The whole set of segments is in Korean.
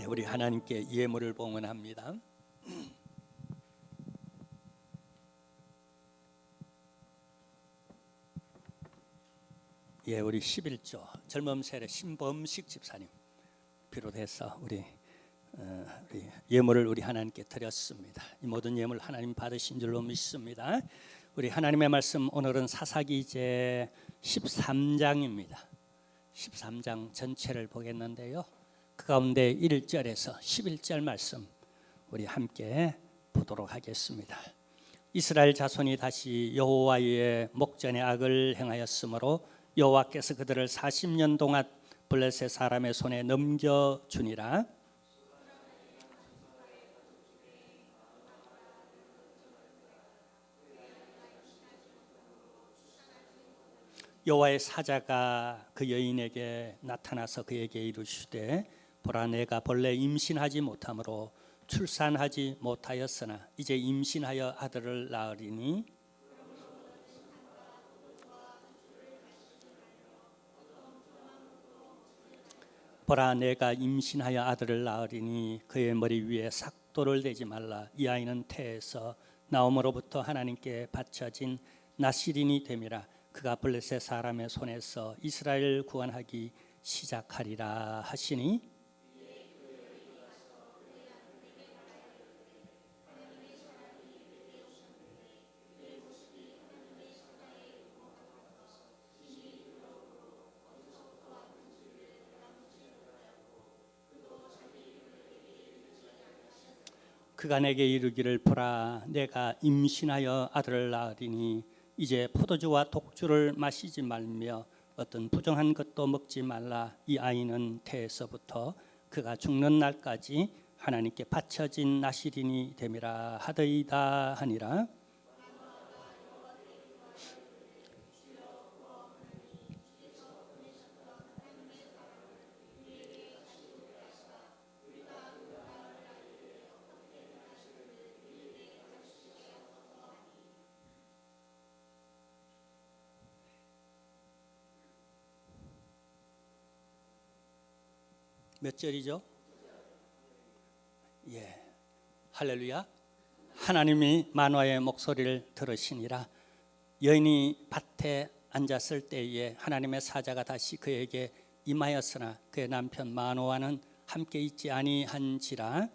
우리 하나님께 예물을 봉헌합니다. 예, 우리 11조 젊은 세례 신범식 집사님 비롯해서 우리 예물을 우리 하나님께 드렸습니다. 이 모든 예물 하나님 받으신 줄로 믿습니다. 우리 하나님의 말씀 오늘은 사사기제 13장입니다. 13장 전체를 보겠는데요, 그 가운데 1절에서 11절 말씀 우리 함께 보도록 하겠습니다. 이스라엘 자손이 다시 여호와의 목전에 악을 행하였으므로 여호와께서 그들을 40년 동안 블레셋 사람의 손에 넘겨주니라. 여호와의 사자가 그 여인에게 나타나서 그에게 이르시되, 보라, 내가 본래 임신하지 못함으로 출산하지 못하였으나 이제 임신하여 아들을 낳으리니 보라, 내가 임신하여 아들을 낳으리니 그의 머리 위에 삭도를 대지 말라. 이 아이는 태에서 나옴으로부터 하나님께 바쳐진 나실인이 됨이라. 그가 블레셋 사람의 손에서 이스라엘을 구원하기 시작하리라 하시니, 그가 내게 이르기를, 보라, 내가 임신하여 아들을 낳으리니 이제 포도주와 독주를 마시지 말며 어떤 부정한 것도 먹지 말라. 이 아이는 태에서부터 그가 죽는 날까지 하나님께 바쳐진 나실인이 됨이라 하더이다 하니라. 몇 절이죠? 예, 할렐루야. 하나님이 만화의 목소리를 들으시니라. 여인이 밭에 앉았을 때에 하나님의 사자가 다시 그에게 임하였으나 그의 남편 마노아는 함께 있지 아니한지라.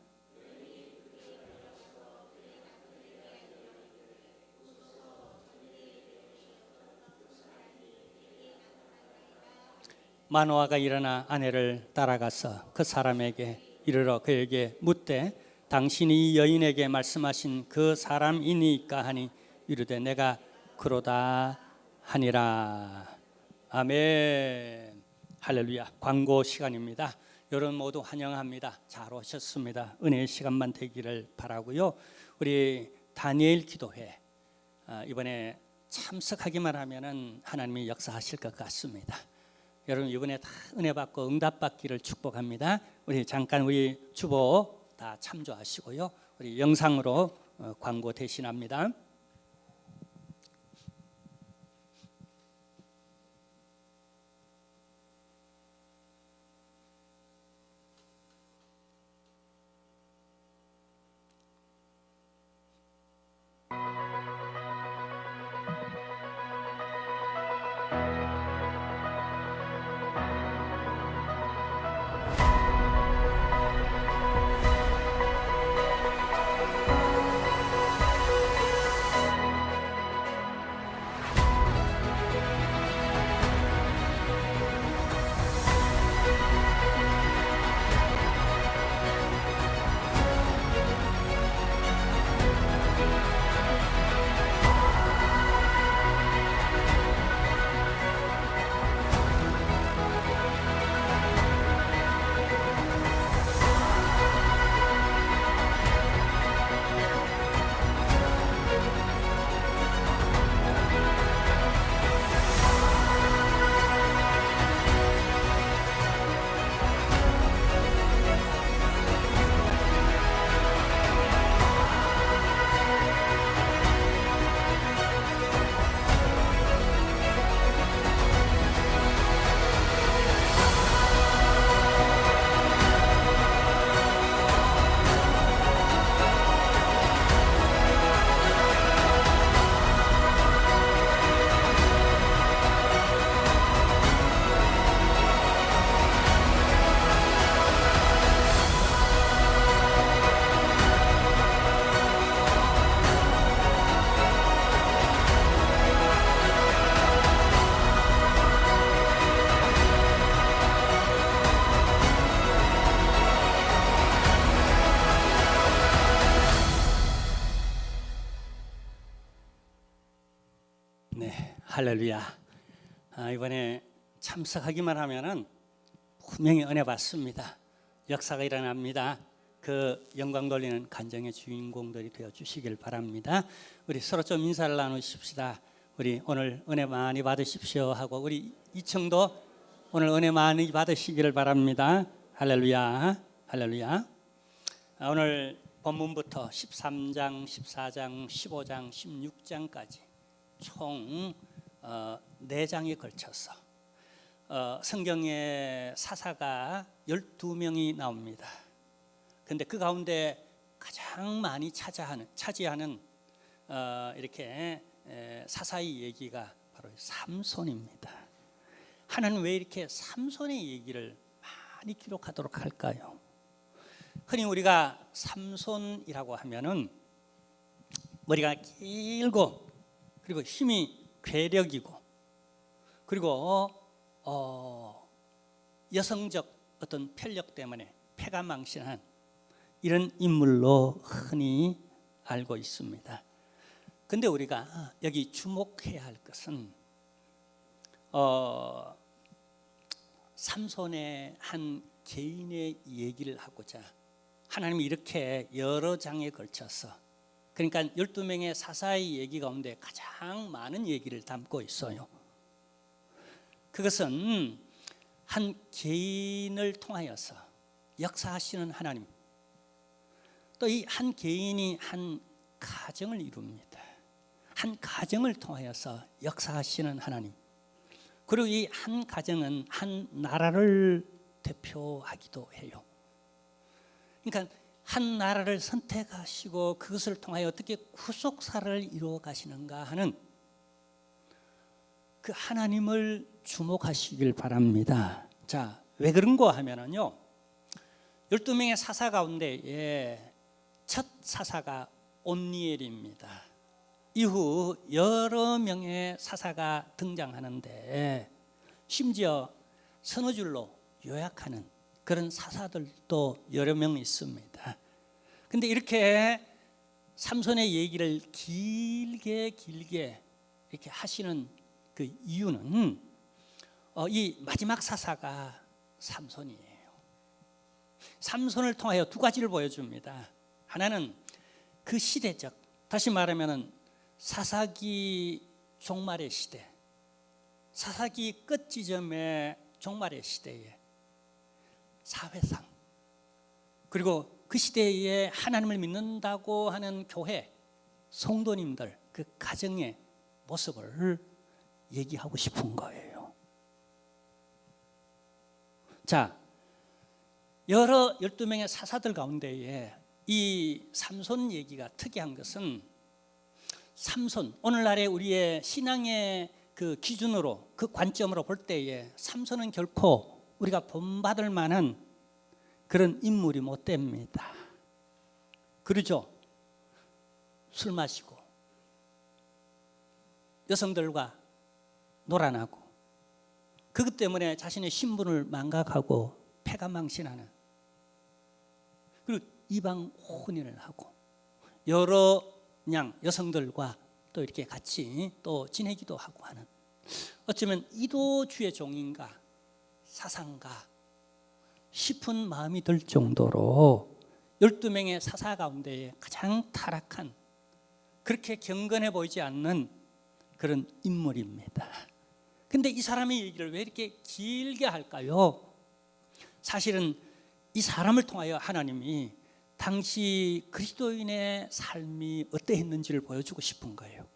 마노아가 일어나 아내를 따라가서 그 사람에게 이르러 그에게 묻되, 당신이 여인에게 말씀하신 그 사람이니까 하니, 이르되 내가 그러다 하니라. 아멘. 할렐루야. 광고 시간입니다. 여러분 모두 환영합니다. 잘 오셨습니다. 은혜의 시간만 되기를 바라고요. 우리 다니엘 기도회 이번에 참석하기만 하면은 하나님이 역사하실 것 같습니다. 여러분 이번에 다 은혜 받고 응답 받기를 축복합니다. 우리 잠깐 우리 주보 다 참조하시고요. 우리 영상으로 광고 대신합니다. 할렐루야. 이번에 참석하기만 하면은 분명히 은혜 받습니다. 역사가 일어납니다. 그 영광 돌리는 간정의 주인공들이 되어 주시길 바랍니다. 우리 서로 좀 인사를 나누십시다. 우리 오늘 은혜 많이 받으십시오 하고, 우리 이청도 오늘 은혜 많이 받으시기를 바랍니다. 할렐루야, 할렐루야. 오늘 본문부터 13장, 14장, 15장, 16장까지 총 4장에 걸쳐서 성경에 사사가 12명이 나옵니다. 근데 그 가운데 가장 많이 차지하는 이렇게 사사의 얘기가 바로 삼손입니다. 하나님 왜 이렇게 삼손의 얘기를 많이 기록하도록 할까요? 흔히 우리가 삼손이라고 하면은 머리가 길고 그리고 힘이 괴력이고 그리고 여성적 어떤 편력 때문에 패가 망신한 이런 인물로 흔히 알고 있습니다. 근데 우리가 여기 주목해야 할 것은 삼손의 한 개인의 얘기를 하고자 하나님이 이렇게 여러 장에 걸쳐서, 그러니까 12명의 사사의 얘기 가운데 가장 많은 얘기를 담고 있어요. 그것은 한 개인을 통하여서 역사하시는 하나님, 또 이 한 개인이 한 가정을 이룹니다. 한 가정을 통하여서 역사하시는 하나님, 그리고 이 한 가정은 한 나라를 대표하기도 해요. 그러니까 한 나라를 선택하시고 그것을 통하여 어떻게 구속사를 이루어 가시는가 하는 그 하나님을 주목하시길 바랍니다. 자, 왜 그런가 하면은요, 12명의 사사 가운데 첫 사사가 온니엘입니다. 이후 여러 명의 사사가 등장하는데 심지어 서너 줄로 요약하는 그런 사사들도 여러 명 있습니다. 근데 이렇게 삼손의 얘기를 길게 이렇게 하시는 그 이유는 이 마지막 사사가 삼손이에요. 삼손을 통하여 두 가지를 보여줍니다. 하나는 그 시대적, 다시 말하면 사사기 종말의 시대, 사사기 끝 지점의 종말의 시대에 사회상, 그리고 그 시대에 하나님을 믿는다고 하는 교회 성도님들 그 가정의 모습을 얘기하고 싶은 거예요. 자, 여러 12명의 사사들 가운데에 이 삼손 얘기가 특이한 것은, 삼손, 오늘날의 우리의 신앙의 그 기준으로, 그 관점으로 볼 때에 삼손은 결코 우리가 본받을 만한 그런 인물이 못 됩니다. 그러죠? 술 마시고 여성들과 놀아나고 그것 때문에 자신의 신분을 망각하고 패가 망신하는, 그리고 이방 혼인을 하고 여러 여성들과 또 이렇게 같이 또 지내기도 하고 하는, 어쩌면 이도주의 종인가 사상가 싶은 마음이 들 정도로 12명의 사사 가운데 가장 타락한, 그렇게 경건해 보이지 않는 그런 인물입니다. 근데 이 사람의 얘기를 왜 이렇게 길게 할까요? 사실은 이 사람을 통하여 하나님이 당시 그리스도인의 삶이 어떠했는지를 보여주고 싶은 거예요.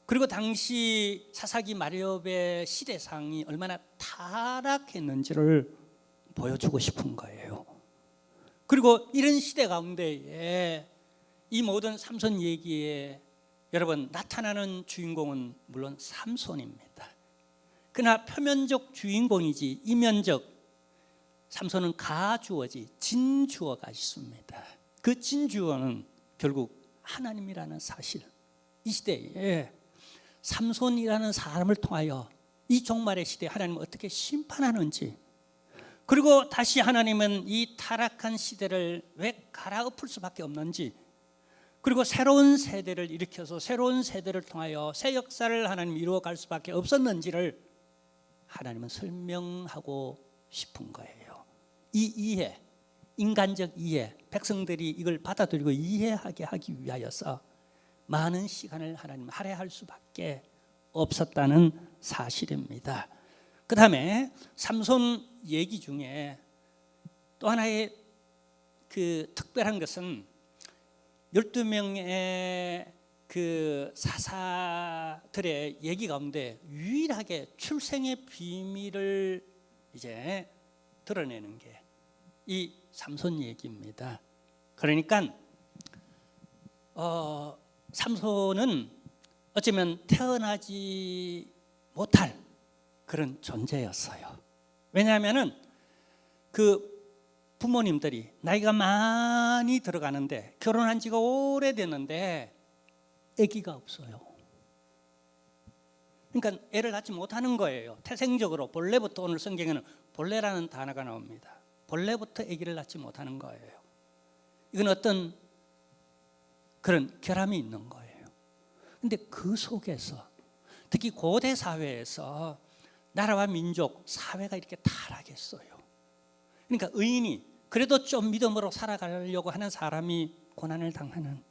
그리고 당시 사사기 마렵의 시대상이 얼마나 타락했는지를 보여주고 싶은 거예요. 그리고 이런 시대 가운데에 이 모든 삼손 얘기에 여러분 나타나는 주인공은 물론 삼손입니다. 그러나 표면적 주인공이지 이면적 삼손은 가주어지 진주어가 있습니다. 그 진주어는 결국 하나님이라는 사실, 이 시대에 삼손이라는 사람을 통하여 이 종말의 시대에 하나님은 어떻게 심판하는지, 그리고 다시 하나님은 이 타락한 시대를 왜 갈아엎을 수밖에 없는지, 그리고 새로운 세대를 일으켜서 새로운 세대를 통하여 새 역사를 하나님 이루어갈 수밖에 없었는지를 하나님은 설명하고 싶은 거예요. 이 이해, 인간적 이해, 백성들이 이걸 받아들이고 이해하게 하기 위하여서 많은 시간을 하나님 할애할 수밖에 없었다는 사실입니다. 그 다음에 삼손 얘기 중에 또 하나의 그 특별한 것은 12명의 그 사사들의 얘기 가운데 유일하게 출생의 비밀을 이제 드러내는 게 이 삼손 얘기입니다. 그러니까 삼손은 어쩌면 태어나지 못할 그런 존재였어요. 왜냐하면은 그 부모님들이 나이가 많이 들어가는데 결혼한 지가 오래됐는데 아기가 없어요. 그러니까 애를 낳지 못하는 거예요. 태생적으로 본래부터 오늘 성경에는 본래라는 단어가 나옵니다. 본래부터 아기를 낳지 못하는 거예요. 이건 어떤 그런 결함이 있는 거예요. 근데 그 속에서 특히 고대 사회에서 나라와 민족, 사회가 이렇게 타락했어요. 그러니까 의인이 그래도 좀 믿음으로 살아가려고 하는 사람이 고난을 당하는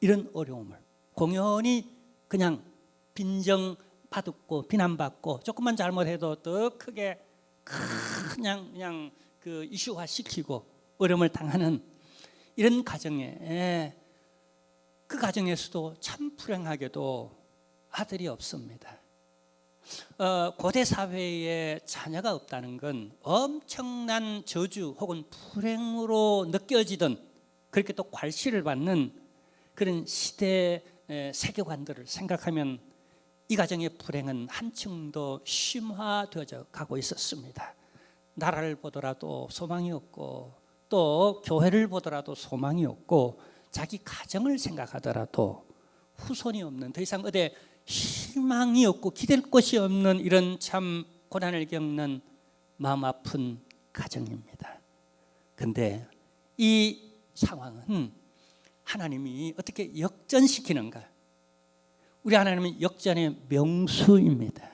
이런 어려움을 공연히 그냥 빈정받고 비난받고 조금만 잘못해도 더 크게 그냥 그 이슈화 시키고 어려움을 당하는 이런 가정에 그 가정에서도 참 불행하게도 아들이 없습니다. 고대 사회에 자녀가 없다는 건 엄청난 저주 혹은 불행으로 느껴지던 그렇게 또 괄시를 받는 그런 시대 세계관들을 생각하면 이 가정의 불행은 한층 더 심화되어져 가고 있었습니다. 나라를 보더라도 소망이 없고 또 교회를 보더라도 소망이 없고 자기 가정을 생각하더라도 후손이 없는 더 이상 어디 희망이 없고 기댈 것이 없는 이런 참 고난을 겪는 마음 아픈 가정입니다. 그런데 이 상황은 하나님이 어떻게 역전시키는가? 우리 하나님은 역전의 명수입니다.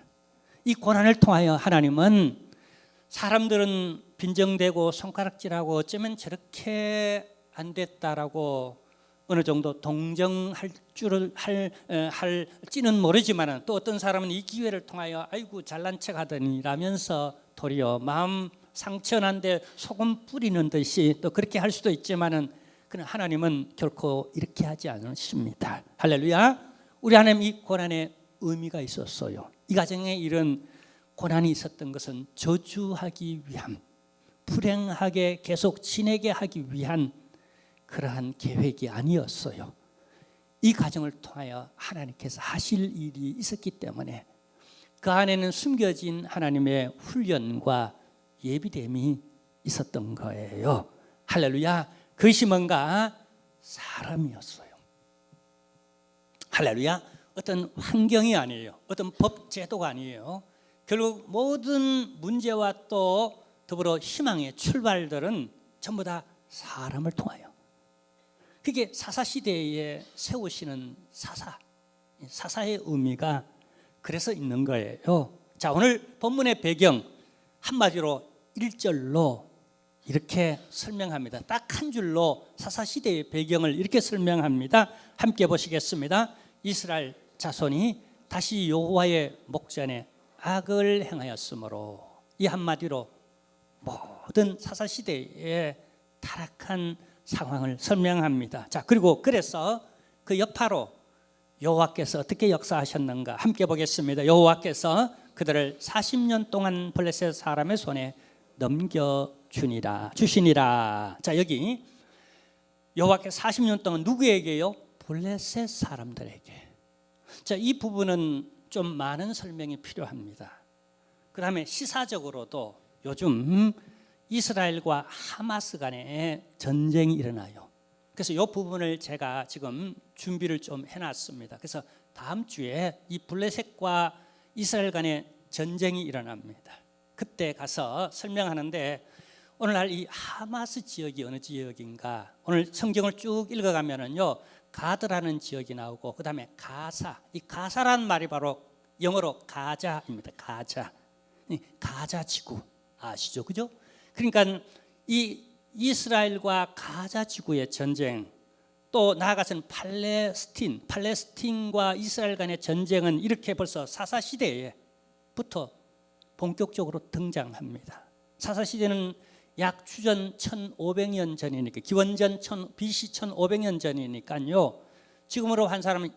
이 고난을 통하여 하나님은 사람들은 빈정대고 손가락질하고 어쩌면 저렇게 안 됐다라고 어느 정도 동정할 줄을 할지는 모르지만 또 어떤 사람은 이 기회를 통하여 아이고 잘난 척 하더니라면서 도리어 마음 상처난데 소금 뿌리는 듯이 또 그렇게 할 수도 있지만은 그러나 하나님은 결코 이렇게 하지 않으십니다. 할렐루야. 우리 하나님 이 고난에 의미가 있었어요. 이 가정에 이런 고난이 있었던 것은 저주하기 위함, 불행하게 계속 지내게 하기 위한 그러한 계획이 아니었어요. 이 가정을 통하여 하나님께서 하실 일이 있었기 때문에 그 안에는 숨겨진 하나님의 훈련과 예비됨이 있었던 거예요. 할렐루야. 그것이 뭔가 사람이었어요. 할렐루야. 어떤 환경이 아니에요. 어떤 법 제도가 아니에요. 결국 모든 문제와 또 더불어 희망의 출발들은 전부 다 사람을 통하여. 그게 사사시대에 세우시는 사사의 의미가 그래서 있는 거예요. 자, 오늘 본문의 배경 한마디로 1절로 이렇게 설명합니다. 딱 한 줄로 사사시대의 배경을 이렇게 설명합니다. 함께 보시겠습니다. 이스라엘 자손이 다시 여호와의 목전에 악을 행하였으므로, 이 한마디로 모든 사사시대의 타락한 상황을 설명합니다. 자, 그리고 그래서 그 여파로 여호와께서 어떻게 역사하셨는가 함께 보겠습니다. 여호와께서 그들을 40년 동안 블레셋 사람의 손에 주시니라. 자, 여기 여호와께서 40년 동안 누구에게요? 블레셋 사람들에게. 자, 이 부분은 좀 많은 설명이 필요합니다. 그 다음에 시사적으로도 요즘 이스라엘과 하마스 간에 전쟁이 일어나요. 그래서 이 부분을 제가 지금 준비를 좀 해놨습니다. 그래서 다음 주에 이 블레셋과 이스라엘 간에 전쟁이 일어납니다. 그때 가서 설명하는데, 오늘날 이 하마스 지역이 어느 지역인가, 오늘 성경을 쭉 읽어가면은요, 가드라는 지역이 나오고 그 다음에 가사, 이 가사라는 말이 바로 영어로 가자입니다. 가자, 가자 지구 아시죠, 그죠? 그러니까 이 이스라엘과 가자 지구의 전쟁, 또 나아가서는 팔레스틴과 이스라엘 간의 전쟁은 이렇게 벌써 사사시대에부터 본격적으로 등장합니다. 사사시대는 약 주전 1500년 전이니까, 기원전 BC 1500년 전이니까요, 지금으로 한 사람은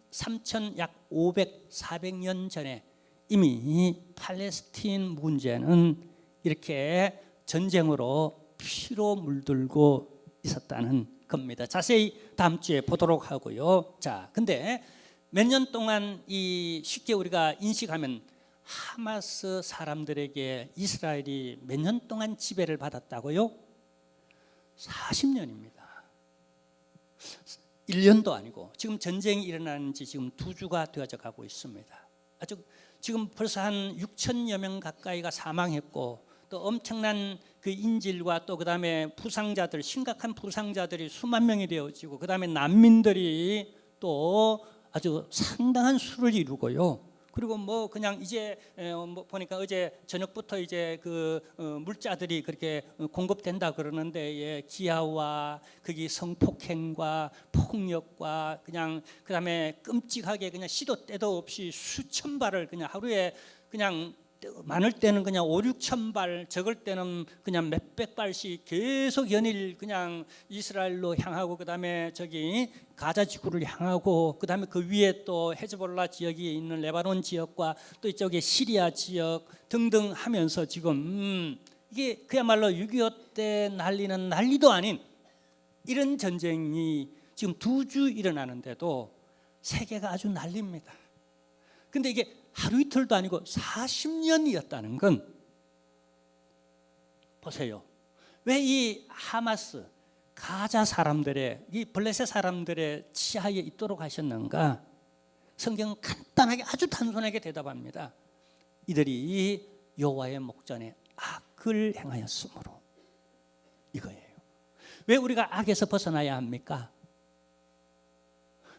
3000 약 400년 전에 이미 팔레스틴 문제는 이렇게 전쟁으로 피로 물들고 있었다는 겁니다. 자세히 다음 주에 보도록 하고요. 자, 근데 몇 년 동안 이 쉽게 우리가 인식하면 하마스 사람들에게 이스라엘이 몇 년 동안 지배를 받았다고요? 40년입니다. 1년도 아니고 지금 전쟁이 일어나는 지 지금 2주가 되어져 가고 있습니다. 아주 지금 벌써 한 6천여 명 가까이가 사망했고, 또 엄청난 그 인질과 또 그다음에 부상자들, 심각한 부상자들이 수만 명이 되어지고, 그다음에 난민들이 또 아주 상당한 수를 이루고요. 그리고 뭐 그냥 이제 뭐 보니까 어제 저녁부터 이제 그 물자들이 그렇게 공급된다 그러는데, 예, 기아와 거기 성폭행과 폭력과 그냥 그다음에 끔찍하게 그냥 시도 때도 없이 수천 발을 그냥 하루에 그냥 많을 때는 그냥 5, 6천 발, 적을 때는 그냥 몇백 발씩 계속 연일 그냥 이스라엘로 향하고, 그다음에 저기 가자 지구를 향하고, 그다음에 그 위에 또 헤즈볼라 지역이 있는 레바논 지역과 또 이쪽에 시리아 지역 등등 하면서 지금 이게 그야말로 6.25 때 난리는 난리도 아닌 이런 전쟁이 지금 2주 일어나는데도 세계가 아주 난립니다. 근데 이게 하루 이틀도 아니고 40년이었다는 건, 보세요. 왜 이 하마스, 가자 사람들의, 이 블레셋 사람들의 치하에 있도록 하셨는가? 성경은 간단하게, 아주 단순하게 대답합니다. 이들이 여호와의 목전에 악을 행하였으므로, 이거예요. 왜 우리가 악에서 벗어나야 합니까?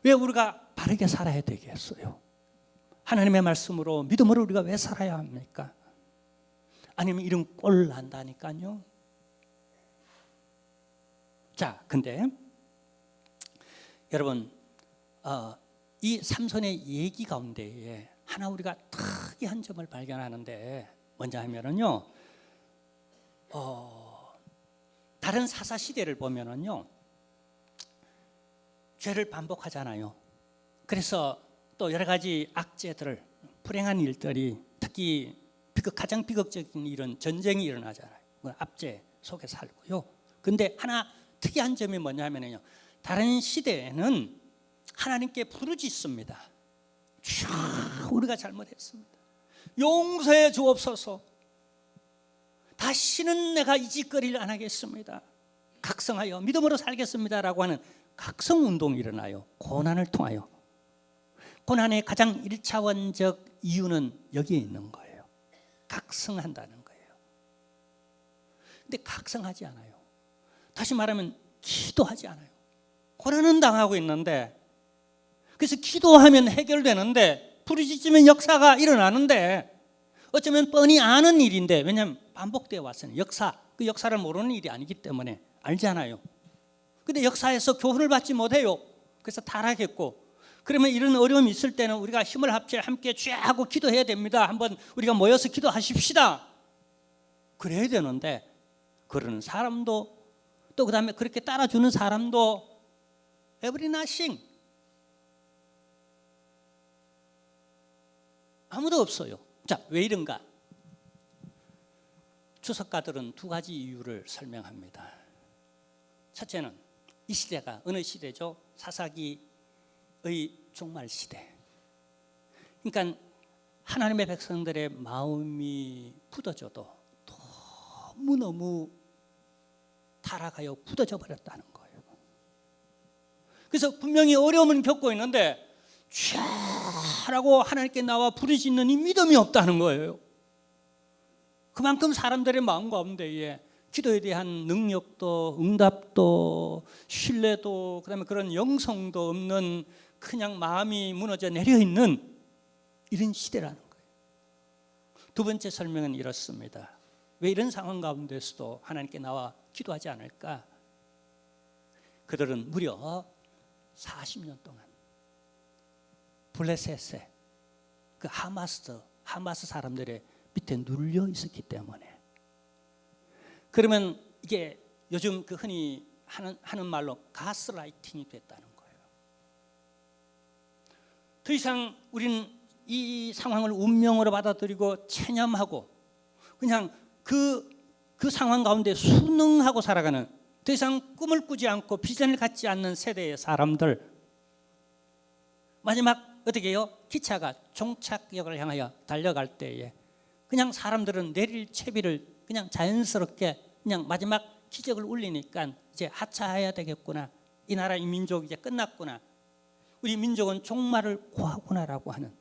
왜 우리가 바르게 살아야 되겠어요? 하나님의 말씀으로, 믿음으로 우리가 왜 살아야 합니까? 아니면 이런 꼴 난다니까요. 자, 근데 여러분, 이 삼손의 얘기 가운데에 하나 우리가 특이한 점을 발견하는데, 먼저 하면은요, 다른 사사 시대를 보면은요, 죄를 반복하잖아요. 그래서 또 여러 가지 악재들을, 불행한 일들이, 특히 가장 비극적인 일은 전쟁이 일어나잖아요. 압제 속에 살고요. 근데 하나 특이한 점이 뭐냐면요, 다른 시대에는 하나님께 부르짖습니다. 우리가 잘못했습니다. 용서해 주옵소서. 다시는 내가 이 짓거리를 안 하겠습니다. 각성하여 믿음으로 살겠습니다라고 하는 각성운동이 일어나요. 고난을 통하여. 고난의 가장 1차원적 이유는 여기에 있는 거예요. 각성한다는 거예요. 근데 각성하지 않아요. 다시 말하면 기도하지 않아요. 고난은 당하고 있는데, 그래서 기도하면 해결되는데, 부르짖으면 역사가 일어나는데, 어쩌면 뻔히 아는 일인데, 왜냐하면 반복되어 왔으니, 그 역사를 모르는 일이 아니기 때문에 알잖아요. 근데 역사에서 교훈을 받지 못해요. 그래서 타락했고, 그러면 이런 어려움이 있을 때는 우리가 힘을 합쳐 함께 쥐하고 기도해야 됩니다. 한번 우리가 모여서 기도하십시다. 그래야 되는데, 그러는 사람도, 또 그 다음에 그렇게 따라주는 사람도 every nothing, 아무도 없어요. 자, 왜 이런가? 주석가들은 두 가지 이유를 설명합니다. 첫째는 이 시대가 어느 시대죠? 사사기의 종말 시대. 그러니까 하나님의 백성들의 마음이 굳어져도 너무너무 타락하여 굳어져 버렸다는 거예요. 그래서 분명히 어려움을 겪고 있는데 촤라고 하나님께 나와 부르짖는 이 믿음이 없다는 거예요. 그만큼 사람들의 마음 가운데에 기도에 대한 능력도 응답도 신뢰도 그다음에 그런 영성도 없는 그냥 마음이 무너져 내려 있는 이런 시대라는 거예요. 두 번째 설명은 이렇습니다. 왜 이런 상황 가운데서도 하나님께 나와 기도하지 않을까? 그들은 무려 40년 동안 블레셋의 그 하마스 사람들의 밑에 눌려 있었기 때문에. 그러면 이게 요즘 그 흔히 하는 말로 가스라이팅이 됐다는 거예요. 더 이상 우리는 이 상황을 운명으로 받아들이고 체념하고 그냥 그 상황 가운데 순응하고 살아가는, 더 이상 꿈을 꾸지 않고 비전을 갖지 않는 세대의 사람들, 마지막 어떻게 해요? 기차가 종착역을 향하여 달려갈 때에 그냥 사람들은 내릴 채비를 그냥 자연스럽게 그냥 마지막 기적을 울리니까 이제 하차해야 되겠구나, 이 나라 이 민족 이제 끝났구나, 우리 민족은 종말을 구하구나라고 하는,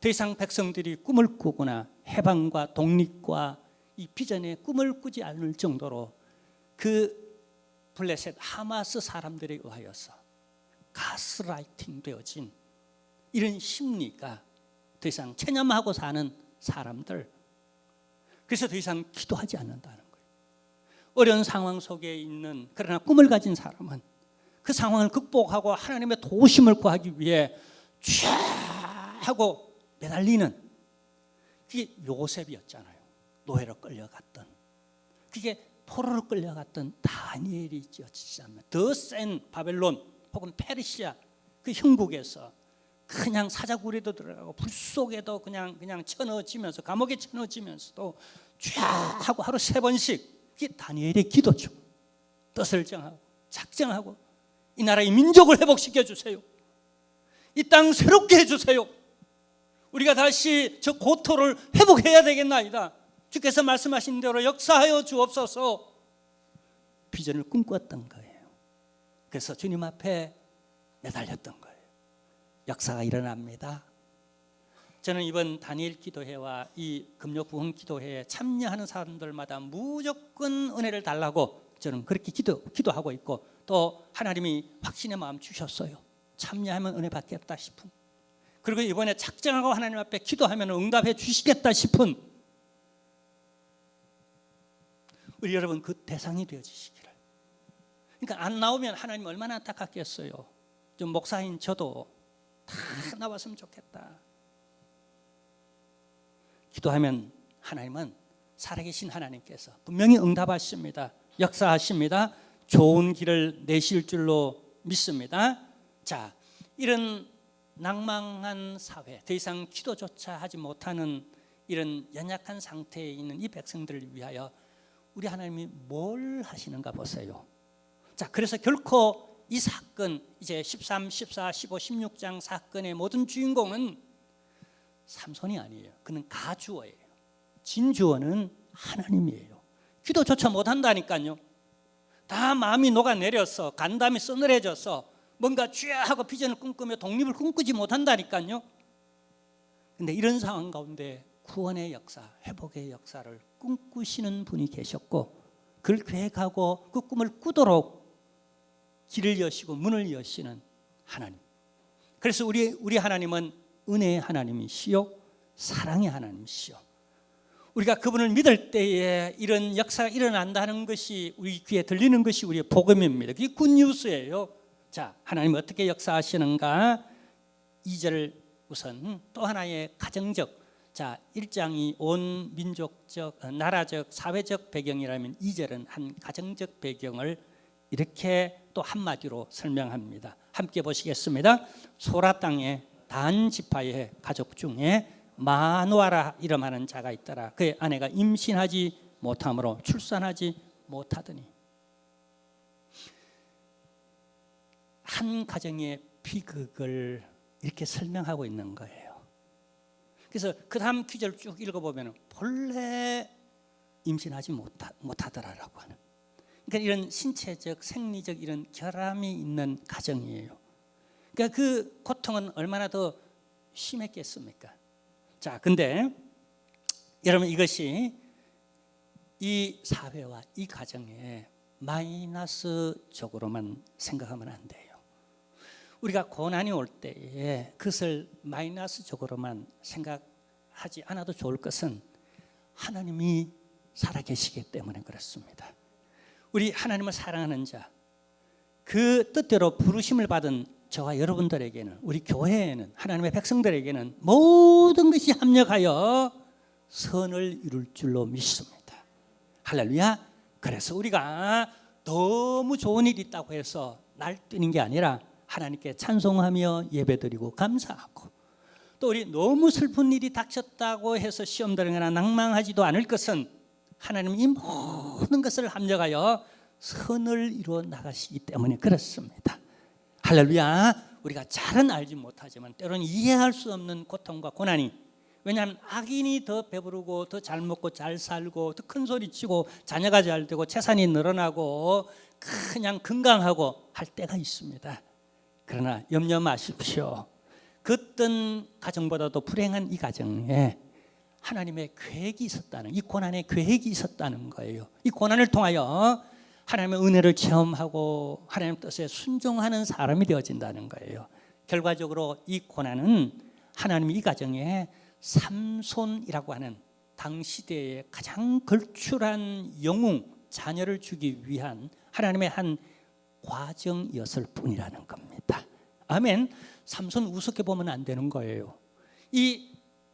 더 이상 백성들이 꿈을 꾸거나 해방과 독립과 이 비전의 꿈을 꾸지 않을 정도로 그 블레셋 하마스 사람들에 의하여서 가스라이팅 되어진 이런 심리가 더 이상 체념하고 사는 사람들, 그래서 더 이상 기도하지 않는다는 거예요. 어려운 상황 속에 있는, 그러나 꿈을 가진 사람은 그 상황을 극복하고 하나님의 도우심을 구하기 위해 쫙 하고 매달리는, 그게 요셉이었잖아요. 노예로 끌려갔던, 그게 포로로 끌려갔던 다니엘이었잖아요. 더 센 바벨론 혹은 페르시아 그 형국에서 그냥 사자굴에도 들어가고 불 속에도 그냥 쳐넣어지면서, 감옥에 쳐넣어지면서도 쫙 하고 하루 3번씩, 그게 다니엘의 기도죠. 뜻을 정하고 작정하고 이 나라의 민족을 회복시켜 주세요. 이 땅 새롭게 해주세요. 우리가 다시 저 고토를 회복해야 되겠나이다. 주께서 말씀하신 대로 역사하여 주옵소서. 비전을 꿈꿨던 거예요. 그래서 주님 앞에 매달렸던 거예요. 역사가 일어납니다. 저는 이번 다니엘 기도회와 이 금요 부흥 기도회에 참여하는 사람들마다 무조건 은혜를 달라고 저는 그렇게 기도하고 있고, 또 하나님이 확신의 마음 주셨어요. 참여하면 은혜 받겠다 싶은, 그리고 이번에 작정하고 하나님 앞에 기도하면 응답해 주시겠다 싶은 우리 여러분 그 대상이 되어지시기를. 그러니까 안 나오면 하나님 얼마나 안타깝겠어요. 좀 목사인 저도 다 나왔으면 좋겠다. 기도하면 하나님은, 살아계신 하나님께서 분명히 응답하십니다. 역사하십니다. 좋은 길을 내실 줄로 믿습니다. 자, 이런 낭망한 사회, 더 이상 기도조차 하지 못하는 이런 연약한 상태에 있는 이 백성들을 위하여 우리 하나님이 뭘 하시는가 보세요. 자, 그래서 결코 이 사건, 이제 13, 14, 15, 16장 사건의 모든 주인공은 삼손이 아니에요. 그는 가주어예요. 진주어는 하나님이에요. 기도조차 못한다니까요. 다 마음이 녹아내려서 간담이 서늘해져서 뭔가 쥐하고 비전을 꿈꾸며 독립을 꿈꾸지 못한다니까요. 그런데 이런 상황 가운데 구원의 역사, 회복의 역사를 꿈꾸시는 분이 계셨고, 그걸 계획하고 그 꿈을 꾸도록 길을 여시고 문을 여시는 하나님. 그래서 우리 하나님은 은혜의 하나님이시요 사랑의 하나님이시요, 우리가 그분을 믿을 때에 이런 역사가 일어난다는 것이 우리 귀에 들리는 것이 우리의 복음입니다. 그게 굿뉴스예요. 자, 하나님은 어떻게 역사하시는가? 2절 우선 또 하나의 가정적, 자, 1장이 온 민족적, 나라적, 사회적 배경이라면 2절은 한 가정적 배경을 이렇게 또 한마디로 설명합니다. 함께 보시겠습니다. 소라 땅에 단 지파의 가족 중에 마누아라 이름하는 자가 있더라. 그의 아내가 임신하지 못함으로 출산하지 못하더니. 한 가정의 비극을 이렇게 설명하고 있는 거예요. 그래서 그 다음 기절을 쭉 읽어보면 본래 임신하지 못하더라라고 하는, 그러니까 이런 신체적, 생리적 이런 결함이 있는 가정이에요. 그러니까 그 고통은 얼마나 더 심했겠습니까? 자, 근데 여러분 이것이 이 사회와 이 가정에 마이너스적으로만 생각하면 안 돼요. 우리가 고난이 올 때에 그것을 마이너스적으로만 생각하지 않아도 좋을 것은 하나님이 살아계시기 때문에 그렇습니다. 우리 하나님을 사랑하는 자, 그 뜻대로 부르심을 받은 저와 여러분들에게는, 우리 교회에는, 하나님의 백성들에게는 모든 것이 합력하여 선을 이룰 줄로 믿습니다. 할렐루야. 그래서 우리가 너무 좋은 일이 있다고 해서 날뛰는 게 아니라 하나님께 찬송하며 예배드리고 감사하고, 또 우리 너무 슬픈 일이 닥쳤다고 해서 시험 들거나 낭망하지도 않을 것은 하나님이 이 모든 것을 합력하여 선을 이루어 나가시기 때문에 그렇습니다. 할렐루야. 우리가 잘은 알지 못하지만 때로는 이해할 수 없는 고통과 고난이, 왜냐하면 악인이 더 배부르고 더 잘 먹고 잘 살고 더 큰 소리 치고 자녀가 잘 되고 재산이 늘어나고 그냥 건강하고 할 때가 있습니다. 그러나 염려 마십시오. 그 어떤 가정보다도 불행한 이 가정에 하나님의 계획이 있었다는, 이 고난의 계획이 있었다는 거예요. 이 고난을 통하여 하나님의 은혜를 체험하고 하나님의 뜻에 순종하는 사람이 되어진다는 거예요. 결과적으로 이 고난은 하나님이 이 가정에 삼손이라고 하는 당시대의 가장 걸출한 영웅, 자녀를 주기 위한 하나님의 한 과정이었을 뿐이라는 겁니다. 아멘. 삼손 우습게 보면 안 되는 거예요.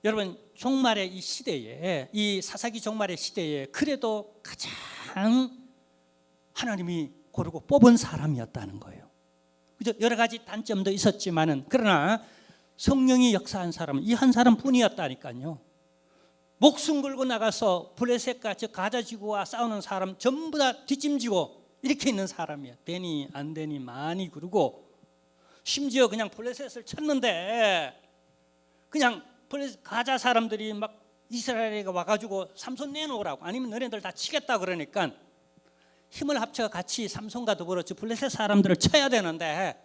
여러분 종말의 이 시대에, 이 사사기 종말의 시대에 그래도 가장 하나님이 고르고 뽑은 사람이었다는 거예요. 그죠? 여러 가지 단점도 있었지만은, 그러나 성령이 역사한 사람은 이 한 사람뿐이었다니까요. 목숨 걸고 나가서 블레셋과 저 가자 지구와 싸우는 사람 전부 다 뒷짐지고 이렇게 있는 사람이야. 되니 안 되니 많이 그러고, 심지어 그냥 블레셋을 쳤는데 그냥 가자 사람들이 막 이스라엘에 와가지고 삼손 내놓으라고, 아니면 너네들 다 치겠다 그러니까 힘을 합쳐 같이 삼손과 더불어 저 블레셋 사람들을 쳐야 되는데,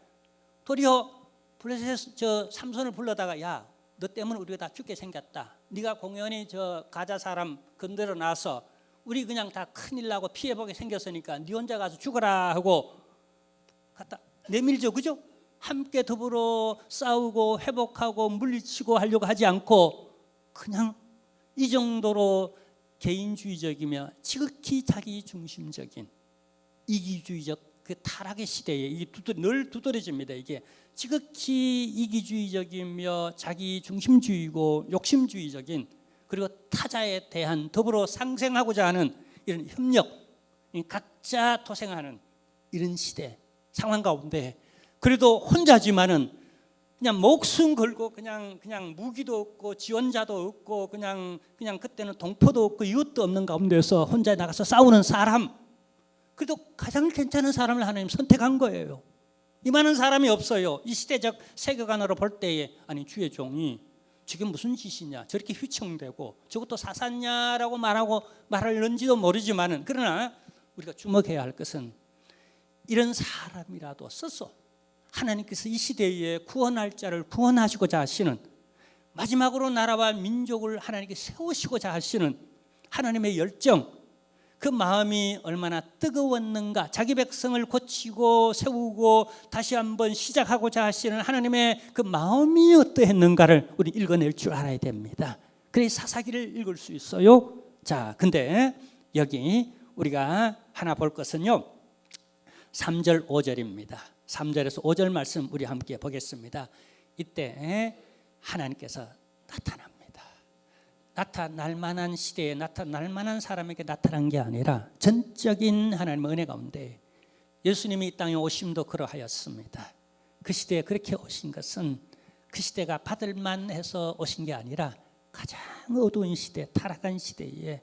도리어 블레셋 저 삼손을 불러다가, 야, 너 때문에 우리가 다 죽게 생겼다. 네가 공연히 저 가자 사람 건드려 놔서 우리 그냥 다 큰일 나고 피해보게 생겼으니까 네 혼자 가서 죽어라 하고 갖다 내밀죠. 그죠? 함께 더불어 싸우고 회복하고 물리치고 하려고 하지 않고 그냥 이 정도로 개인주의적이며 지극히 자기 중심적인 이기주의적 그 타락의 시대에 이게 늘 두드러집니다. 이게 지극히 이기주의적이며 자기 중심주의고 욕심주의적인, 그리고 타자에 대한 더불어 상생하고자 하는 이런 협력, 각자 도생하는 이런 시대 상황 가운데, 그래도 혼자지만은 그냥 목숨 걸고 그냥 무기도 없고 지원자도 없고 그냥 그때는 동포도 없고 이웃도 없는 가운데서 혼자 나가서 싸우는 사람, 그래도 가장 괜찮은 사람을 하나님 선택한 거예요. 이만한 사람이 없어요. 이 시대적 세계관으로 볼 때에, 아니 주의 종이 저게 무슨 짓이냐, 저렇게 휘청대고 저것도 사사냐라고 말할는지도 모르지만은, 그러나 우리가 주목해야 할 것은 이런 사람이라도 써서 하나님께서 이 시대에 구원할 자를 구원하시고자 하시는, 마지막으로 나라와 민족을 하나님께 세우시고자 하시는 하나님의 열정, 그 마음이 얼마나 뜨거웠는가, 자기 백성을 고치고 세우고 다시 한번 시작하고자 하시는 하나님의 그 마음이 어떠했는가를 우리 읽어낼 줄 알아야 됩니다. 그래야 사사기를 읽을 수 있어요. 자, 근데 여기 우리가 하나 볼 것은요, 3절 5절입니다 3절에서 5절 말씀 우리 함께 보겠습니다. 이때 하나님께서 나타납니다. 나타날 만한 시대에 나타날 만한 사람에게 나타난 게 아니라 전적인 하나님의 은혜 가운데 예수님이 이 땅에 오심도 그러하였습니다. 그 시대에 그렇게 오신 것은 그 시대가 받을 만해서 오신 게 아니라 가장 어두운 시대, 타락한 시대에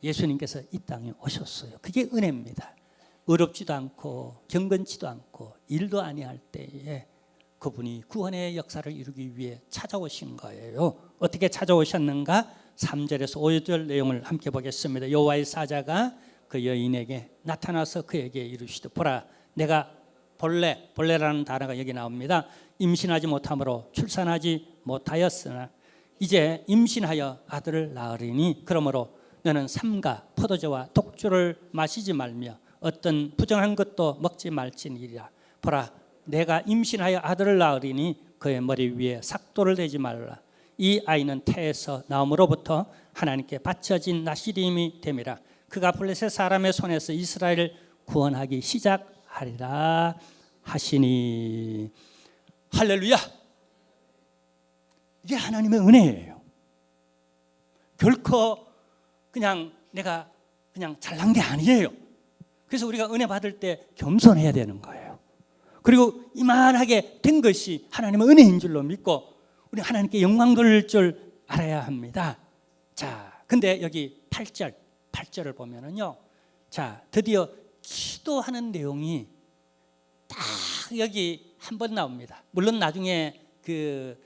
예수님께서 이 땅에 오셨어요. 그게 은혜입니다. 어렵지도 않고 경건치도 않고 일도 아니할 때에 그분이 구원의 역사를 이루기 위해 찾아오신 거예요. 어떻게 찾아오셨는가? 3절에서 5절 내용을 함께 보겠습니다. 여호와의 사자가 그 여인에게 나타나서 그에게 이르시되, 보라, 내가 본래라는 단어가 여기 나옵니다. 임신하지 못함으로 출산하지 못하였으나 이제 임신하여 아들을 낳으리니, 그러므로 너는 삼가 포도주와 독주를 마시지 말며 어떤 부정한 것도 먹지 말지니라. 보라, 내가 임신하여 아들을 낳으리니 그의 머리 위에 삭도를 대지 말라. 이 아이는 태에서 나옴으로부터 하나님께 바쳐진 나시림이 됨이라. 그가 블레셋 사람의 손에서 이스라엘을 구원하기 시작하리라 하시니. 할렐루야. 이게 하나님의 은혜예요. 결코 그냥 내가 그냥 잘난 게 아니에요. 그래서 우리가 은혜 받을 때 겸손해야 되는 거예요. 그리고 이만하게 된 것이 하나님의 은혜인 줄로 믿고 우리 하나님께 영광 돌릴 줄 알아야 합니다. 자, 근데 여기 8절을 보면은요. 자, 드디어 기도하는 내용이 딱 여기 한 번 나옵니다. 물론 나중에 그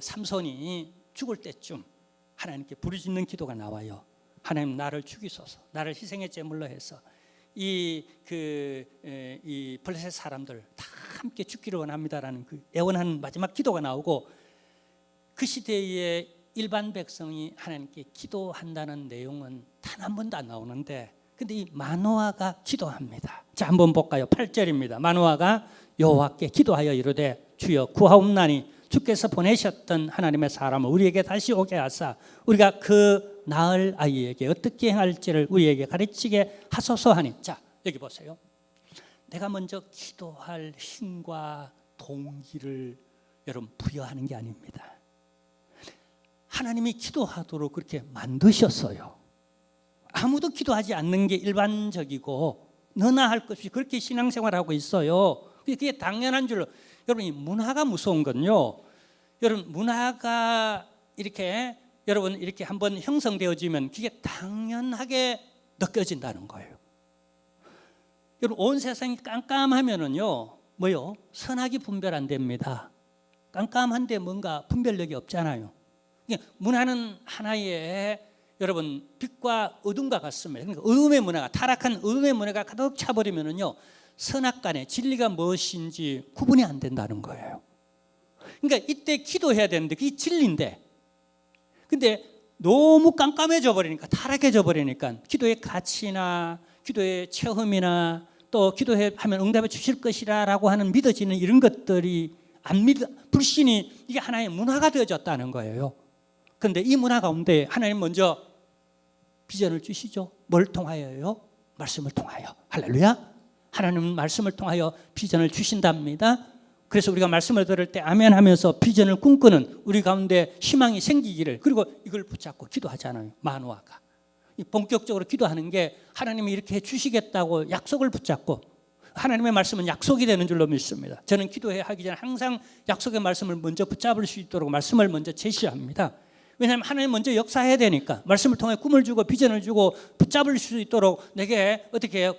삼손이 죽을 때쯤 하나님께 부르짖는 기도가 나와요. 하나님, 나를 죽이소서. 나를 희생의 제물로 해서 이 블레셋 사람들 다 함께 죽기를 원합니다라는 그 애원하는 마지막 기도가 나오고, 그 시대의 일반 백성이 하나님께 기도한다는 내용은 단 한 번도 안 나오는데, 근데 이 마노아가 기도합니다. 자, 한번 볼까요? 8절입니다. 마노아가 여호와께 기도하여 이르되 주여 구하옵나니 주께서 보내셨던 하나님의 사람을 우리에게 다시 오게 하사 우리가 그 낳을 아이에게 어떻게 행할지를 우리에게 가르치게 하소서 하니. 자, 여기 보세요. 내가 먼저 기도할 힘과 동기를 여러분 부여하는 게 아닙니다. 하나님이 기도하도록 그렇게 만드셨어요. 아무도 기도하지 않는 게 일반적이고 너나 할 것 없이 그렇게 신앙생활하고 있어요. 그게 당연한 줄로. 여러분, 이 문화가 무서운 건요, 여러분 문화가 이렇게 여러분 이렇게 한번 형성되어지면 그게 당연하게 느껴진다는 거예요. 여러분, 온 세상이 깜깜하면은요 뭐요? 선악이 분별 안 됩니다. 깜깜한데 뭔가 분별력이 없잖아요. 문화는 하나의 여러분 빛과 어둠과 같습니다. 그러니까 어둠의 문화가, 타락한 어둠의 문화가 가득 차버리면은요 선악간에 진리가 무엇인지 구분이 안 된다는 거예요. 그러니까 이때 기도해야 되는데 그게 진리인데, 근데 너무 깜깜해져 버리니까, 타락해져 버리니까 기도의 가치나 기도의 체험이나 또 기도하면 응답해 주실 것이라고 하는 믿어지는 이런 것들이 불신이 이게 하나의 문화가 되어졌다는 거예요. 그런데 이 문화 가운데 하나님 먼저 비전을 주시죠. 뭘 통하여요? 말씀을 통하여. 할렐루야. 하나님은 말씀을 통하여 비전을 주신답니다. 그래서 우리가 말씀을 들을 때 아멘 하면서 비전을 꿈꾸는 우리 가운데 희망이 생기기를, 그리고 이걸 붙잡고 기도하잖아요. 마노아가 본격적으로 기도하는 게 하나님이 이렇게 해 주시겠다고 약속을 붙잡고, 하나님의 말씀은 약속이 되는 줄로 믿습니다. 저는 기도해 하기 전에 항상 약속의 말씀을 먼저 붙잡을 수 있도록 말씀을 먼저 제시합니다. 왜냐하면 하나님 먼저 역사해야 되니까, 말씀을 통해 꿈을 주고 비전을 주고 붙잡을 수 있도록 내게 어떻게 해요?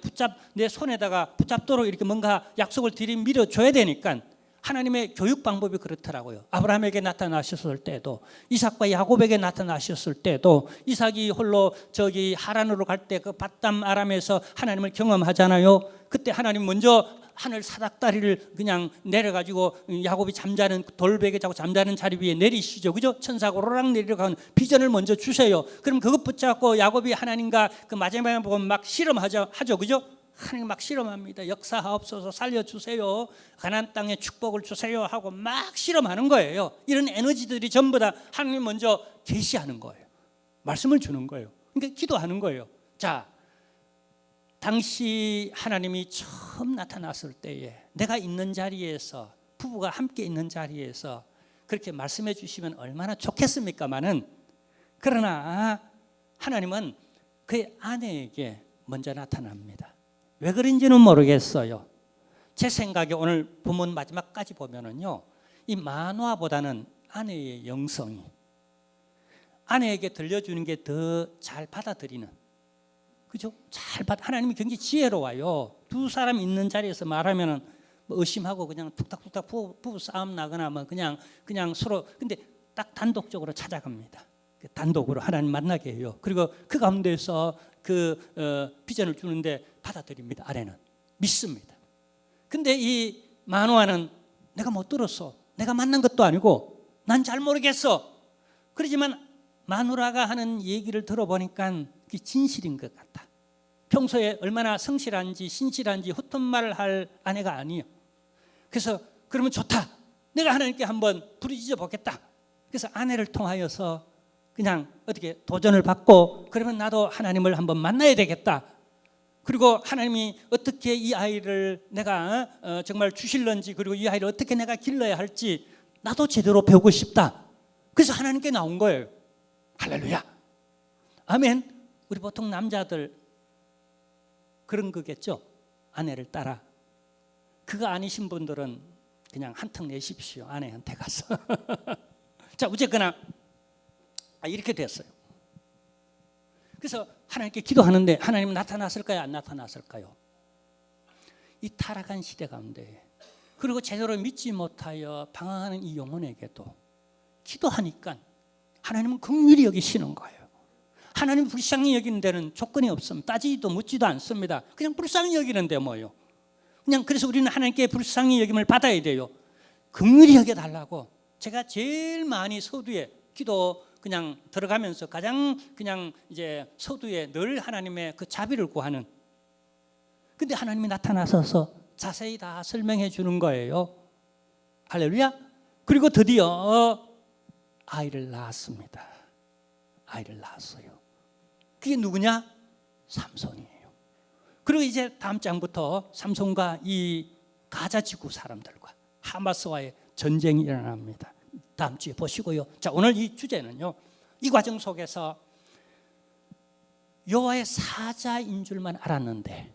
내 손에다가 붙잡도록 이렇게 뭔가 약속을 밀어줘야 되니까 하나님의 교육 방법이 그렇더라고요. 아브라함에게 나타나셨을 때도, 이삭과 야곱에게 나타나셨을 때도, 이삭이 홀로 저기 하란으로 갈 때 그 밧담 아람에서 하나님을 경험하잖아요. 그때 하나님 먼저 하늘 사닥다리를 그냥 내려가지고 야곱이 잠자는 돌베개 자고 잠자는 자리 위에 내리시죠. 그죠? 천사가 오르락 내리락하는 비전을 먼저 주세요. 그럼 그것 붙잡고 야곱이 하나님과 그 마지막에 보면 막 실험하죠. 그죠? 하나님 막 실험합니다. 역사하옵소서, 살려주세요, 가나안 땅에 축복을 주세요 하고 막 실험하는 거예요. 이런 에너지들이 전부 다 하나님 먼저 계시하는 거예요. 말씀을 주는 거예요. 그러니까 기도하는 거예요. 자, 당시 하나님이 처음 나타났을 때에 내가 있는 자리에서, 부부가 함께 있는 자리에서 그렇게 말씀해 주시면 얼마나 좋겠습니까마는, 그러나 하나님은 그의 아내에게 먼저 나타납니다. 왜 그런지는 모르겠어요. 제 생각에 오늘 본문 마지막까지 보면은요, 이 마노아보다는 아내의 영성이, 아내에게 들려주는 게 더 잘 받아들이는, 그죠? 하나님이 굉장히 지혜로워요. 두 사람 있는 자리에서 말하면은 뭐 의심하고 그냥 툭탁툭탁 부부 싸움 나거나 뭐 그냥 서로, 근데 딱 단독적으로 찾아갑니다. 단독으로 하나님 만나게 해요. 그리고 그 가운데서 비전을 주는데 받아들입니다. 아내는 믿습니다. 근데 이 마노아는 내가 못 들었어, 내가 만난 것도 아니고 난 잘 모르겠어. 그러지만 마누라가 하는 얘기를 들어보니까 그게 진실인 것 같다. 평소에 얼마나 성실한지 신실한지 헛된 말을 할 아내가 아니에요. 그래서 그러면 좋다. 내가 하나님께 한번 부르짖어 보겠다. 그래서 아내를 통하여서 그냥 어떻게 도전을 받고 그러면 나도 하나님을 한번 만나야 되겠다. 그리고 하나님이 어떻게 이 아이를 내가 정말 주실런지, 그리고 이 아이를 어떻게 내가 길러야 할지 나도 제대로 배우고 싶다. 그래서 하나님께 나온 거예요. 할렐루야. 아멘. 우리 보통 남자들 그런 거겠죠. 아내를 따라. 그거 아니신 분들은 그냥 한턱 내십시오. 아내한테 가서. 자, 어쨌거나 이렇게 됐어요. 그래서 하나님께 기도하는데 하나님은 나타났을까요? 안 나타났을까요? 이 타락한 시대 가운데, 그리고 제대로 믿지 못하여 방황하는 이 영혼에게도 기도하니까 하나님은 긍휼히 여기시는 거예요. 하나님 불쌍히 여기는 데는 조건이 없습니다. 따지지도 묻지도 않습니다. 그냥 불쌍히 여기는데 뭐예요? 그냥 그래서 우리는 하나님께 불쌍히 여김을 받아야 돼요. 긍휼히 여겨달라고. 제가 제일 많이 서두에 기도 그냥 들어가면서 가장 그냥 이제 서두에 늘 하나님의 그 자비를 구하는. 근데 하나님이 나타나셔서 자세히 다 설명해 주는 거예요. 할렐루야. 그리고 드디어 아이를 낳았습니다. 아이를 낳았어요. 그게 누구냐? 삼손이에요. 그리고 이제 다음 장부터 삼손과 이 가자 지구 사람들과 하마스와의 전쟁이 일어납니다. 다음 주에 보시고요. 자, 오늘 이 주제는요, 이 과정 속에서 여호와의 사자인 줄만 알았는데,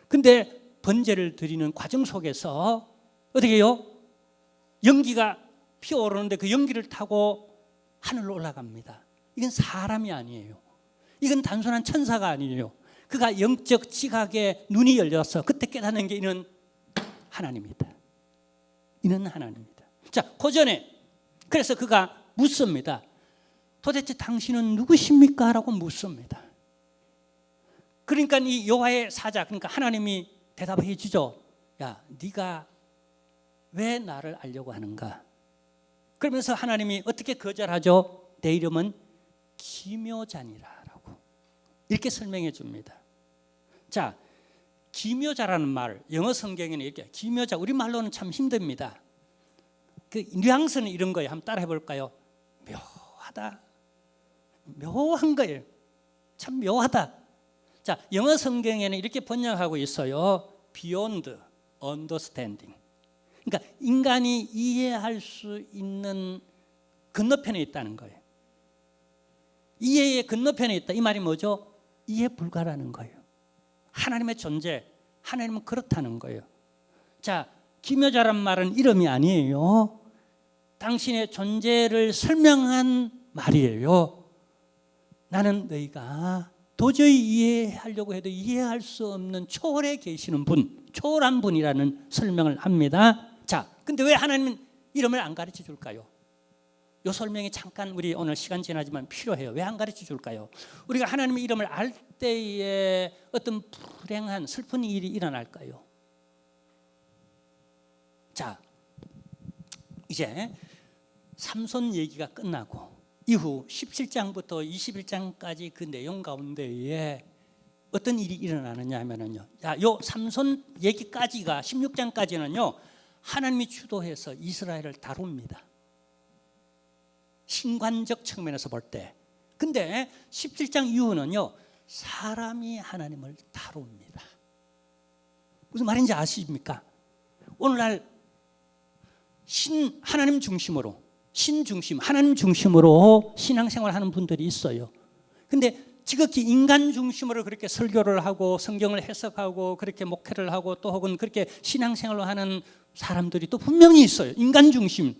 근데 번제를 드리는 과정 속에서 어떻게 해요? 연기가 피어오르는데 그 연기를 타고 하늘로 올라갑니다. 이건 사람이 아니에요. 이건 단순한 천사가 아니에요. 그가 영적 지각에 눈이 열려서 그때 깨닫는 게 이는 하나님이다. 이는 하나님이다. 자, 그 전에 그래서 그가 묻습니다. 도대체 당신은 누구십니까? 라고 묻습니다. 그러니까 이 여호와의 사자, 그러니까 하나님이 대답해 주죠. 야, 네가 왜 나를 알려고 하는가? 그러면서 하나님이 어떻게 거절하죠? 내 이름은 기묘자니라라고 이렇게 설명해 줍니다. 자, 기묘자라는 말, 영어 성경에는 이렇게 기묘자, 우리말로는 참 힘듭니다. 그 뉘앙스는 이런 거예요. 한번 따라해 볼까요? 묘하다. 묘한 거예요. 참 묘하다. 자, 영어 성경에는 이렇게 번역하고 있어요. Beyond understanding. 그러니까 인간이 이해할 수 있는 건너편에 있다는 거예요. 이해의 건너편에 있다. 이 말이 뭐죠? 이해 불가라는 거예요. 하나님의 존재, 하나님은 그렇다는 거예요. 자, 기묘자란 말은 이름이 아니에요. 당신의 존재를 설명한 말이에요. 나는 너희가 도저히 이해하려고 해도 이해할 수 없는 초월에 계시는 분, 초월한 분이라는 설명을 합니다. 자, 근데 왜 하나님은 이름을 안 가르쳐 줄까요? 이 설명이 잠깐 우리 오늘 시간 지나지만 필요해요. 왜 안 가르쳐 줄까요? 우리가 하나님의 이름을 알 때에 어떤 불행한 슬픈 일이 일어날까요? 자, 이제 삼손 얘기가 끝나고 이후 17장부터 21장까지 그 내용 가운데에 어떤 일이 일어나느냐 하면은요, 요 삼손 얘기까지가 16장까지는요 하나님이 주도해서 이스라엘을 다룹니다. 신관적 측면에서 볼 때. 근데 17장 이후는요 사람이 하나님을 다룹니다. 무슨 말인지 아십니까? 오늘날 하나님 중심으로, 신 중심, 하나님 중심으로 신앙생활 하는 분들이 있어요. 근데 지극히 인간 중심으로 그렇게 설교를 하고 성경을 해석하고 그렇게 목회를 하고 또 혹은 그렇게 신앙생활을 하는 사람들이 또 분명히 있어요. 인간 중심.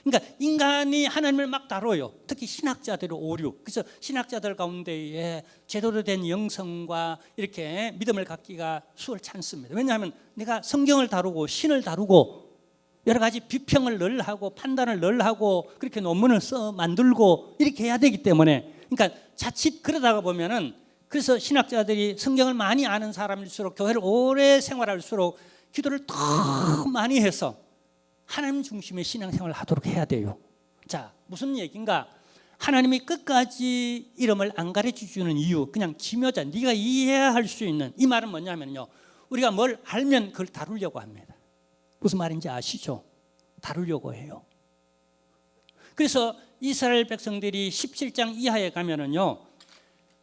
그러니까 인간이 하나님을 막 다뤄요. 특히 신학자들의 오류. 그래서 신학자들 가운데에 제대로 된 영성과 이렇게 믿음을 갖기가 수월치 않습니다. 왜냐하면 내가 성경을 다루고 신을 다루고 여러 가지 비평을 늘 하고 판단을 늘 하고 그렇게 논문을 써 만들고 이렇게 해야 되기 때문에, 그러니까 자칫 그러다가 보면은, 그래서 신학자들이 성경을 많이 아는 사람일수록 교회를 오래 생활할수록 기도를 더 많이 해서 하나님 중심의 신앙생활을 하도록 해야 돼요. 자, 무슨 얘기인가? 하나님이 끝까지 이름을 안 가르쳐주는 이유, 그냥 기묘자, 네가 이해할 수 있는, 이 말은 뭐냐면요, 우리가 뭘 알면 그걸 다루려고 합니다. 무슨 말인지 아시죠? 다루려고 해요. 그래서 이스라엘 백성들이 17장 이하에 가면은요,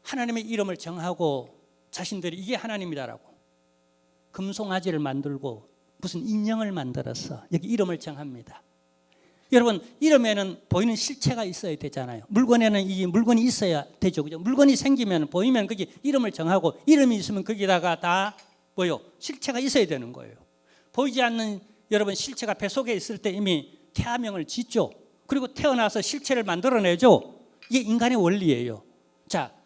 하나님의 이름을 정하고 자신들이 이게 하나님이다라고 금송아지를 만들고 무슨 인형을 만들어서 여기 이름을 정합니다. 여러분, 이름에는 보이는 실체가 있어야 되잖아요. 물건에는 이 물건이 있어야 되죠. 그죠? 물건이 생기면 보이면 거기 이름을 정하고, 이름이 있으면 거기다가 다 뭐요? 실체가 있어야 되는 거예요. 보이지 않는 여러분 실체가 뱃속에 있을 때 이미 태아명을 짓죠. 그리고 태어나서 실체를 만들어내죠. 이게 인간의 원리예요. 자,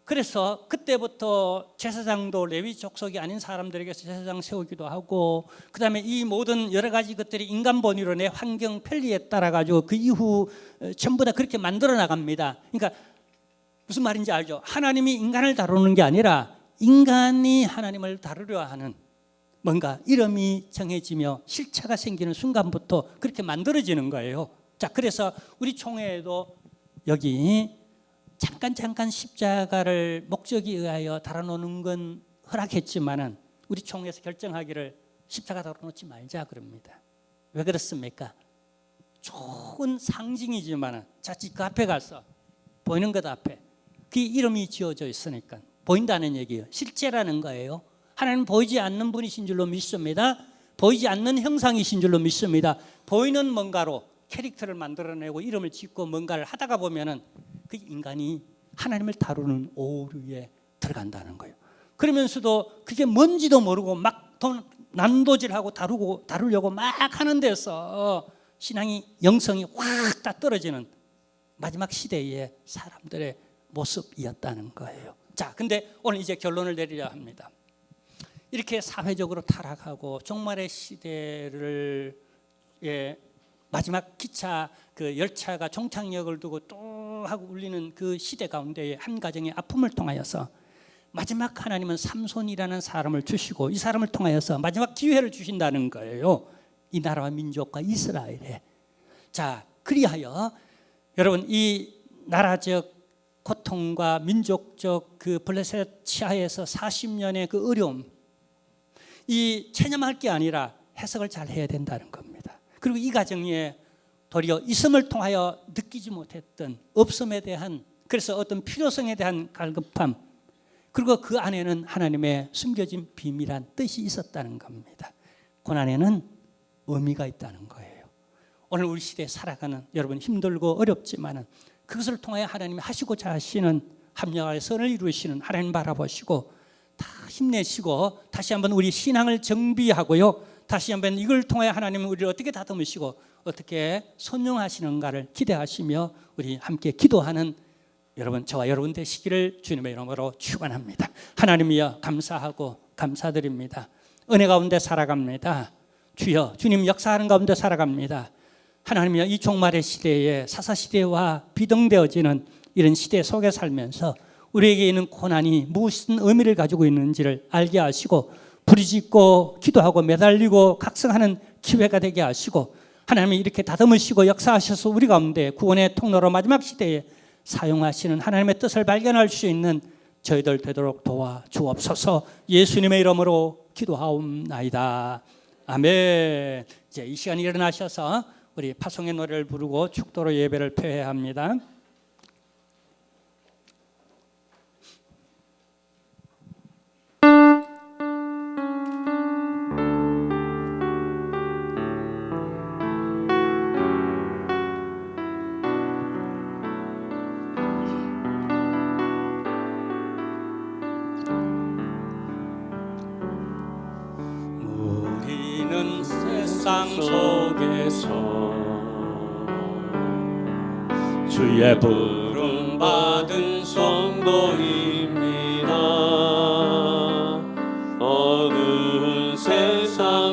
그래서 그때부터 제사장도 레위 족속이 아닌 사람들에게 제사장 세우기도 하고, 그 다음에 이 모든 여러 가지 것들이 인간 본위로 내 환경 편리에 따라 가지고 그 이후 전부 다 그렇게 만들어 나갑니다. 그러니까 무슨 말인지 알죠? 하나님이 인간을 다루는 게 아니라 인간이 하나님을 다루려 하는 뭔가 이름이 정해지며 실체가 생기는 순간부터 그렇게 만들어지는 거예요. 자, 그래서 우리 총회에도 여기 잠깐 십자가를 목적에 의하여 달아놓는 건 허락했지만은 우리 총회에서 결정하기를 십자가 달아놓지 말자 그럽니다. 왜 그렇습니까? 좋은 상징이지만은 자칫 그 앞에 가서 보이는 것 앞에 그 이름이 지어져 있으니까 보인다는 얘기예요. 실제라는 거예요. 하나님 보이지 않는 분이신 줄로 믿습니다. 보이지 않는 형상이신 줄로 믿습니다. 보이는 뭔가로 캐릭터를 만들어내고 이름을 짓고 뭔가를 하다가 보면은 그 인간이 하나님을 다루는 오류에 들어간다는 거예요. 그러면서도 그게 뭔지도 모르고 막 난도질하고 다루려고 막 하는 데서 신앙이 영성이 확 다 떨어지는 마지막 시대의 사람들의 모습이었다는 거예요. 자, 근데 오늘 이제 결론을 내리려 합니다. 이렇게 사회적으로 타락하고 종말의 시대를 마지막 기차 그 열차가 종착역을 두고 또 하고 울리는 그 시대 가운데에 한 가정의 아픔을 통하여서 마지막 하나님은 삼손이라는 사람을 주시고 이 사람을 통하여서 마지막 기회를 주신다는 거예요. 이 나라와 민족과 이스라엘에. 자, 그리하여 여러분 이 나라적 고통과 민족적 그 블레셋 치하에서 40년의 그 어려움, 이 체념할 게 아니라 해석을 잘 해야 된다는 겁니다. 그리고 이 가정에 도리어 있음을 통하여 느끼지 못했던 없음에 대한, 그래서 어떤 필요성에 대한 갈급함, 그리고 그 안에는 하나님의 숨겨진 비밀한 뜻이 있었다는 겁니다. 고난에는 의미가 있다는 거예요. 오늘 우리 시대에 살아가는 여러분 힘들고 어렵지만은 그것을 통하여 하나님이 하시고자 하시는 합력의 선을 이루시는 하나님 바라보시고 다 힘내시고 다시 한번 우리 신앙을 정비하고요. 다시 한번 이걸 통하여 하나님은 우리를 어떻게 다듬으시고 어떻게 선용하시는가를 기대하시며 우리 함께 기도하는 여러분, 저와 여러분 되시기를 주님의 이름으로 축원합니다. 하나님이여 감사하고 감사드립니다. 은혜 가운데 살아갑니다. 주여, 주님 역사하는 가운데 살아갑니다. 하나님이여 이 종말의 시대에 사사시대와 비등되어지는 이런 시대 속에 살면서 우리에게 있는 고난이 무슨 의미를 가지고 있는지를 알게 하시고 부르짖고 기도하고 매달리고 각성하는 기회가 되게 하시고 하나님이 이렇게 다듬으시고 역사하셔서 우리 가운데 구원의 통로로 마지막 시대에 사용하시는 하나님의 뜻을 발견할 수 있는 저희들 되도록 도와주옵소서. 예수님의 이름으로 기도하옵나이다. 아멘. 이제 이 시간에 일어나셔서 우리 파송의 노래를 부르고 축도로 예배를 폐해야 합니다. 우리는 세상 속에서 주의 부름 받은 성도입니다. 어두운 세상